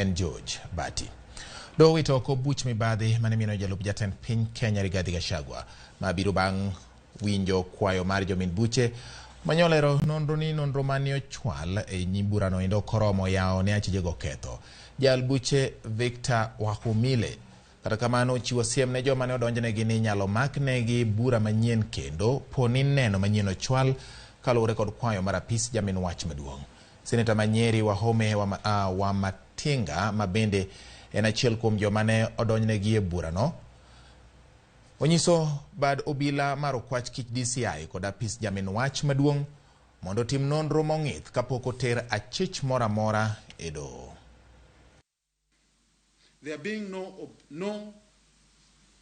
en George Bati. Doho owito ko buch mibadhi mane jalup jatend piny Kenya Rigathi Gachagua mabiro bang' winjo kwayo mar jomin buche manyolero nonro mane ochwal e nyim burano endo koromo yao ne achijego ketho. Jal buche Victor Wahumile kata kamano chiwo siem ne joma ne odonjnegi ni nyalo maknegi bura manyien kendo poni neno manyien ochwal kaluwore kod kwayo mar apis jamin wach maduong'. Seneta Manyeri Wahome wa Matinga mabende en achiel kuom joma ne odonjnegi e burano onyiso bad obila mar okwach kich DCI kod apis jamin wach maduong' mondo tim nonro mong'ith kapok oter achich mora mora e Doho. There being no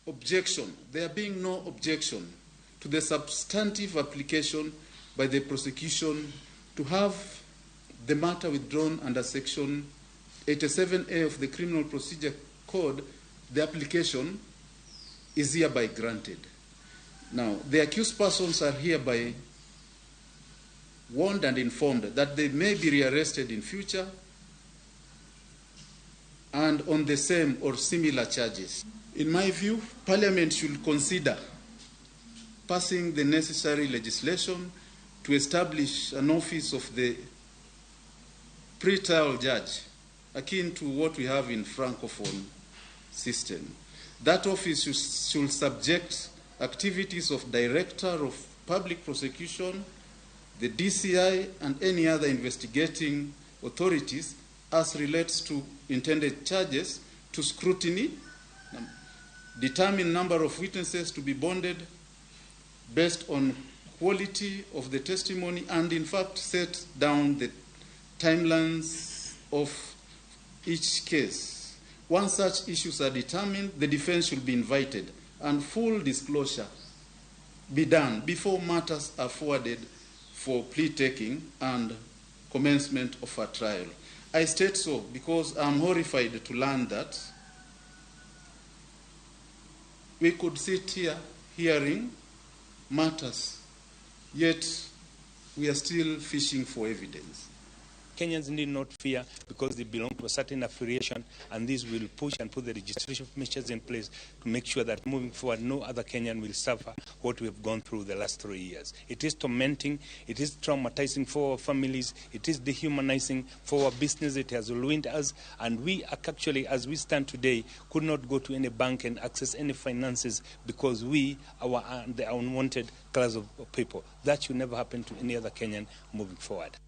objection to the substantive application by the prosecution to have the matter withdrawn under Section 87A of the Criminal Procedure Code, the application is hereby granted. Now, the accused persons are hereby warned and informed that they may be rearrested in future and on the same or similar charges. In my view, Parliament should consider passing the necessary legislation to establish an office of the pre-trial judge, akin to what we have in Francophone system. That office should subject activities of Director of Public Prosecution, the DCI, and any other investigating authorities as relates to intended charges to scrutiny, determine number of witnesses to be bonded based on quality of the testimony, and in fact set down the timelines of each case. Once such issues are determined, the defense should be invited and full disclosure be done before matters are forwarded for plea taking and commencement of a trial. I state so because I'm horrified to learn that we could sit here hearing matters, yet we are still fishing for evidence. Kenyans need not fear because they belong to a certain affiliation, and this will push and put the registration measures in place to make sure that moving forward no other Kenyan will suffer what we have gone through the last 3 years. It is tormenting, it is traumatizing for our families, it is dehumanizing for our business, it has ruined us, and we actually, as we stand today, could not go to any bank and access any finances because we are the unwanted class of people. That should never happen to any other Kenyan moving forward.